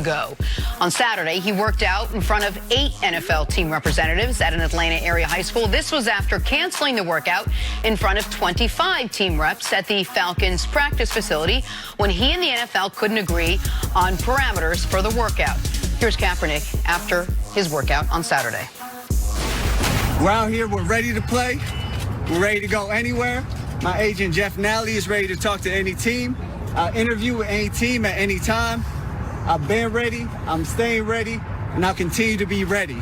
ago. On Saturday, he worked out in front of 8 NFL team representatives at an Atlanta area high school. This was after canceling the workout in front of 25 team reps at the Falcons practice facility when he and the NFL couldn't agree on parameters for the workout. Here's Kaepernick after his workout on Saturday. We're out here, we're ready to play. We're ready to go anywhere. My agent, Jeff Nally, is ready to talk to any team, interview with any team at any time. I've been ready, I'm staying ready, and I'll continue to be ready.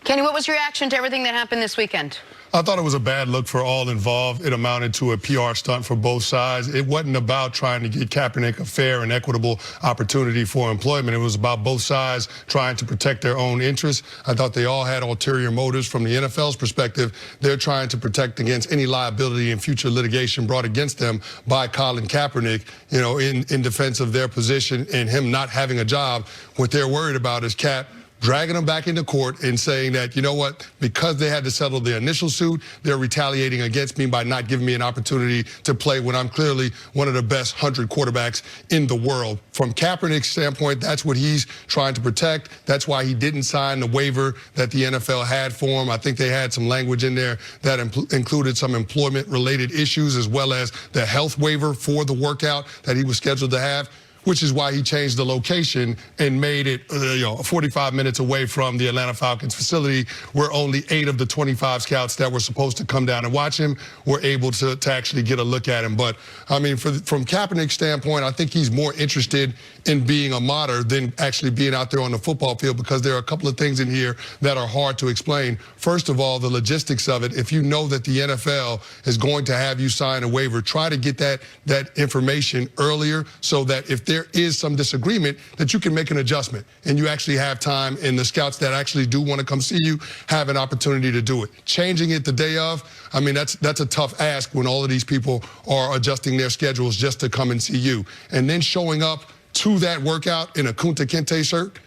Kenny, what was your reaction to everything that happened this weekend? I thought it was a bad look for all involved. It amounted to a PR stunt for both sides. It wasn't about trying to get Kaepernick a fair and equitable opportunity for employment. It was about both sides trying to protect their own interests. I thought they all had ulterior motives. From the NFL's perspective, they're trying to protect against any liability and future litigation brought against them by Colin Kaepernick, you know, in defense of their position and him not having a job. What they're worried about is Cap dragging them back into court and saying that, you know what, because they had to settle the initial suit, they're retaliating against me by not giving me an opportunity to play when I'm clearly one of the best 100 quarterbacks in the world. From Kaepernick's standpoint, that's what he's trying to protect. That's why he didn't sign the waiver that the NFL had for him. I think they had some language in there that included some employment-related issues as well as the health waiver for the workout that he was scheduled to have, which is why he changed the location and made it 45 minutes away from the Atlanta Falcons facility, where only 8 of the 25 scouts that were supposed to come down and watch him were able to actually get a look at him. But, I mean, from Kaepernick's standpoint, I think he's more interested in being a martyr than actually being out there on the football field, because there are a couple of things in here that are hard to explain. First of all, the logistics of it. If you know that the NFL is going to have you sign a waiver, try to get that information earlier so that if there is some disagreement, that you can make an adjustment and you actually have time, and the scouts that actually do want to come see you have an opportunity to do it. Changing it the day of, I mean, that's a tough ask when all of these people are adjusting their schedules just to come and see you. And then showing up to that workout in a Kunta Kinte shirt,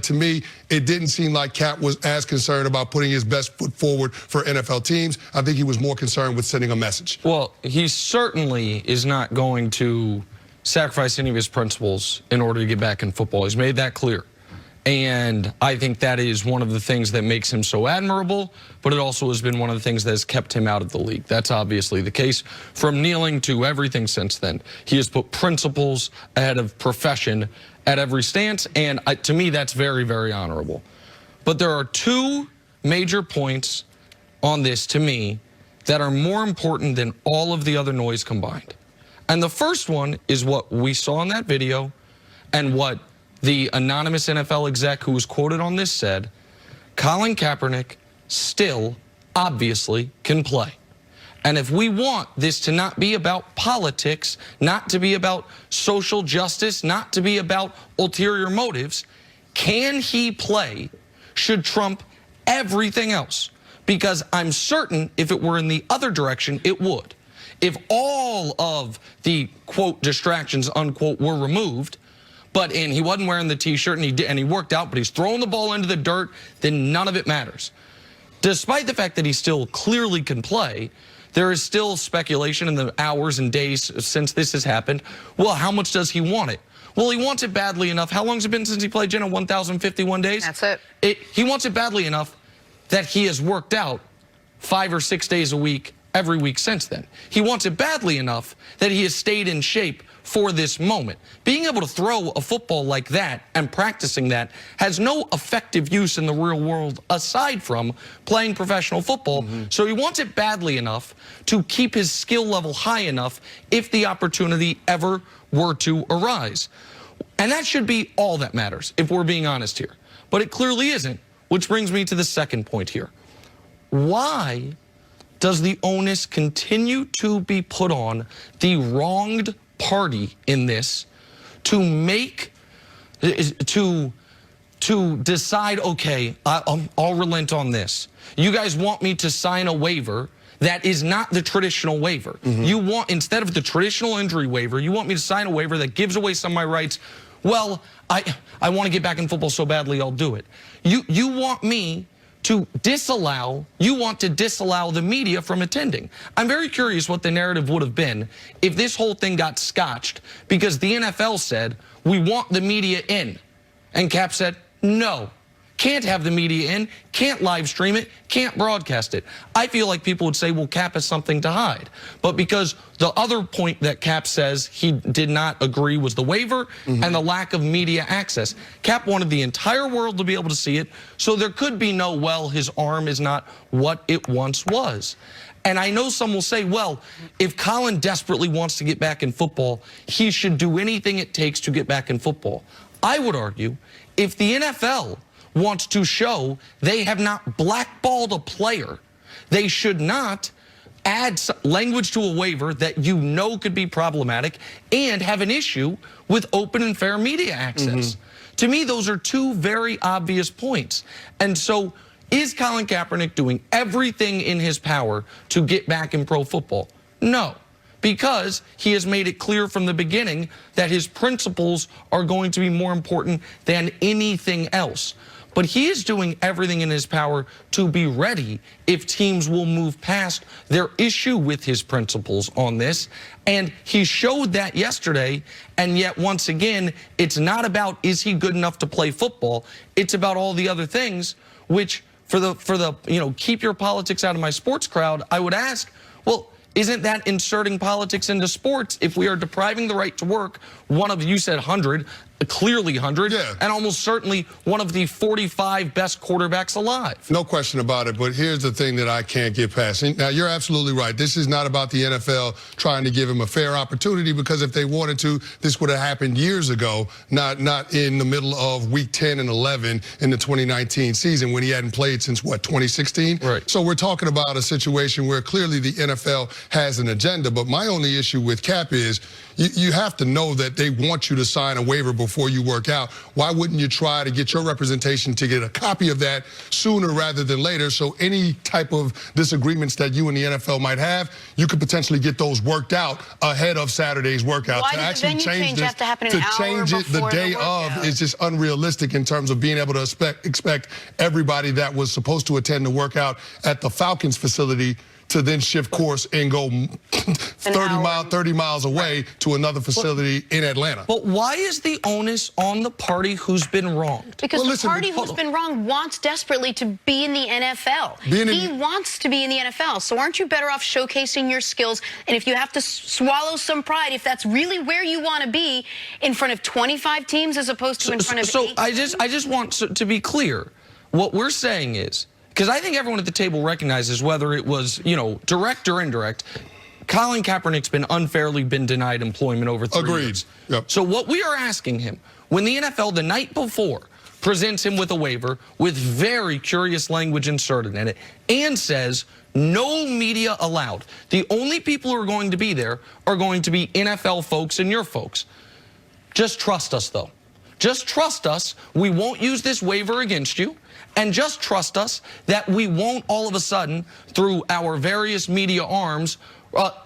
to me, it didn't seem like Cap was as concerned about putting his best foot forward for NFL teams. I think he was more concerned with sending a message. Well, he certainly is not going to sacrifice any of his principles in order to get back in football. He's made that clear. And I think that is one of the things that makes him so admirable, but it also has been one of the things that has kept him out of the league. That's obviously the case. From kneeling to everything since then, he has put principles ahead of profession at every stance, and to me, that's very, very honorable. But there are 2 major points on this, to me, that are more important than all of the other noise combined. And the first one is what we saw in that video and what the anonymous NFL exec who was quoted on this said. Colin Kaepernick still obviously can play. And if we want this to not be about politics, not to be about social justice, not to be about ulterior motives, can he play should trump everything else. Because I'm certain if it were in the other direction, it would. If all of the, quote, distractions, unquote, were removed, and he wasn't wearing the T-shirt and he worked out, but he's throwing the ball into the dirt, then none of it matters. Despite the fact that he still clearly can play, there is still speculation in the hours and days since this has happened. Well, how much does he want it? Well, he wants it badly enough. How long has it been since he played, Jenna? 1,051 days? That's it. He wants it badly enough that he has worked out 5 or 6 days a week every week since then. He wants it badly enough that he has stayed in shape for this moment. Being able to throw a football like that and practicing that has no effective use in the real world aside from playing professional football. So he wants it badly enough to keep his skill level high enough if the opportunity ever were to arise. And that should be all that matters, if we're being honest here. But it clearly isn't, which brings me to the second point here. Why does the onus continue to be put on the wronged party in this to decide, okay, I'll relent on this. You guys want me to sign a waiver that is not the traditional waiver. You want, instead of the traditional injury waiver, you want me to sign a waiver that gives away some of my rights. Well, I want to get back in football so badly, I'll do it. You want me to disallow the media from attending. I'm very curious what the narrative would have been if this whole thing got scotched because the NFL said, we want the media in. And Cap said, no, can't have the media in, can't live stream it, can't broadcast it. I feel like people would say, well, Cap has something to hide. But because the other point that Cap says he did not agree was the waiver and the lack of media access. Cap wanted the entire world to be able to see it, so there could be no, well, his arm is not what it once was. And I know some will say, well, if Colin desperately wants to get back in football, he should do anything it takes to get back in football. I would argue, if the NFL wants to show they have not blackballed a player, they should not add language to a waiver that you know could be problematic and have an issue with open and fair media access. To me, those are two very obvious points. And so is Colin Kaepernick doing everything in his power to get back in pro football? No, because he has made it clear from the beginning that his principles are going to be more important than anything else. But he is doing everything in his power to be ready if teams will move past their issue with his principles on this. And he showed that yesterday. And yet, once again, it's not about is he good enough to play football. It's about all the other things, which for the keep your politics out of my sports crowd, I would ask, well, isn't that inserting politics into sports if we are depriving the right to work, one of, you said 100, clearly 100, and almost certainly one of the 45 best quarterbacks alive? No question about it, but here's the thing that I can't get past. Now, you're absolutely right. This is not about the NFL trying to give him a fair opportunity, because if they wanted to, this would have happened years ago, not in the middle of week 10 and 11 in the 2019 season when he hadn't played since, what, 2016? Right. So we're talking about a situation where clearly the NFL has an agenda, but my only issue with Cap is you have to know that they want you to sign a waiver before you work out. Why wouldn't you try to get your representation to get a copy of that sooner rather than later, so any type of disagreements that you and the NFL might have, you could potentially get those worked out ahead of Saturday's workout. Why does the venue change have to happen an hour change it the day of is just unrealistic in terms of being able to expect everybody that was supposed to attend the workout at the Falcons facility to then shift course and go 30 miles away to another facility in Atlanta. But why is the onus on the party who's been wronged? Because the party who's been wronged wants desperately to be in the NFL. He wants to be in the NFL. So aren't you better off showcasing your skills? And if you have to swallow some pride, if that's really where you want to be, in front of 25 teams as opposed to in front of 8 teams? I just want to be clear. What we're saying is, because I think everyone at the table recognizes, whether it was, direct or indirect, Colin Kaepernick's been unfairly denied employment over 3 years. Yep. So what we are asking him, when the NFL the night before presents him with a waiver with very curious language inserted in it and says, no media allowed. The only people who are going to be there are going to be NFL folks and your folks. Just trust us, though. Just trust us. We won't use this waiver against you. And just trust us that we won't all of a sudden, through our various media arms,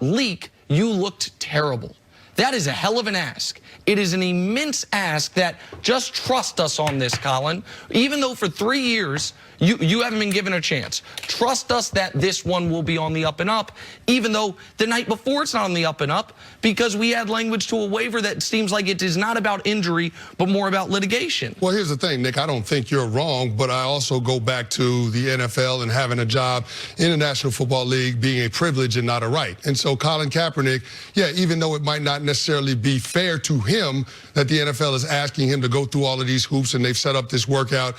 leak, you looked terrible. That is a hell of an ask. It is an immense ask that just trust us on this, Colin. Even though for 3 years, you haven't been given a chance. Trust us that this one will be on the up and up, even though the night before it's not on the up and up, because we add language to a waiver that seems like it is not about injury, but more about litigation. Well, here's the thing, Nick. I don't think you're wrong, but I also go back to the NFL and having a job in the National Football League being a privilege and not a right. And so Colin Kaepernick, even though it might not necessarily be fair to him that the NFL is asking him to go through all of these hoops and they've set up this workout,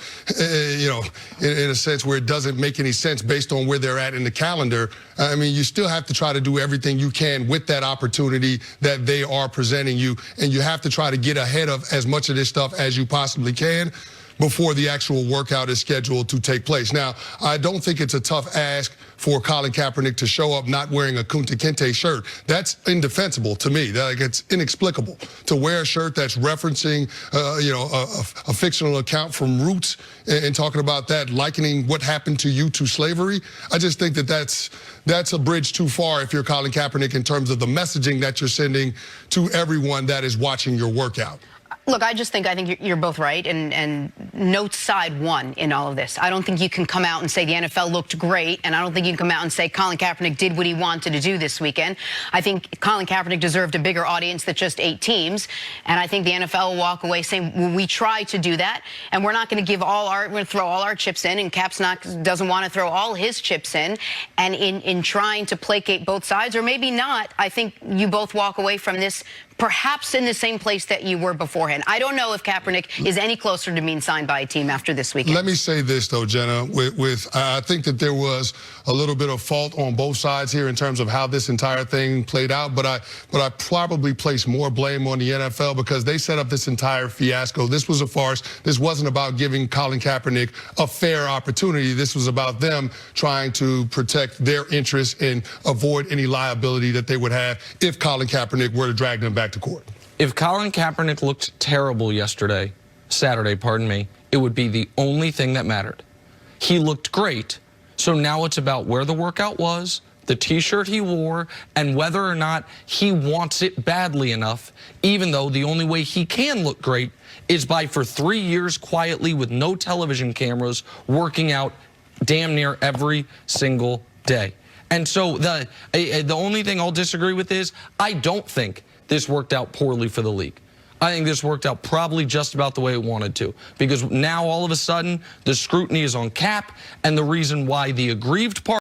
in a sense where it doesn't make any sense based on where they're at in the calendar. I mean, you still have to try to do everything you can with that opportunity that they are presenting you, and you have to try to get ahead of as much of this stuff as you possibly can before the actual workout is scheduled to take place. Now, I don't think it's a tough ask for Colin Kaepernick to show up not wearing a Kunta Kinte shirt. That's indefensible to me. It's inexplicable to wear a shirt that's referencing, a fictional account from Roots and talking about that, likening what happened to you to slavery. I just think that that's a bridge too far if you're Colin Kaepernick in terms of the messaging that you're sending to everyone that is watching your workout. Look, I think you're both right, and note side one in all of this. I don't think you can come out and say the NFL looked great, and I don't think you can come out and say Colin Kaepernick did what he wanted to do this weekend. I think Colin Kaepernick deserved a bigger audience than just 8 teams, and I think the NFL will walk away saying, well, we tried to do that, and we're not going to we're going to throw all our chips in, and Cap's doesn't want to throw all his chips in, and in trying to placate both sides, or maybe not, I think you both walk away from this perhaps in the same place that you were beforehand. I don't know if Kaepernick is any closer to being signed by a team after this weekend. Let me say this, though, Jenna. I think that there was a little bit of fault on both sides here in terms of how this entire thing played out, but I probably place more blame on the NFL because they set up this entire fiasco. This was a farce. This wasn't about giving Colin Kaepernick a fair opportunity. This was about them trying to protect their interests and avoid any liability that they would have if Colin Kaepernick were to drag them back to court. If Colin Kaepernick looked terrible Saturday, pardon me, it would be the only thing that mattered. He looked great, so now it's about where the workout was, the T-shirt he wore, and whether or not he wants it badly enough, even though the only way he can look great is by, for 3 years quietly with no television cameras, working out damn near every single day. And so the only thing I'll disagree with is I don't think this worked out poorly for the league. I think this worked out probably just about the way it wanted to, because now all of a sudden the scrutiny is on Cap, and the reason why the aggrieved part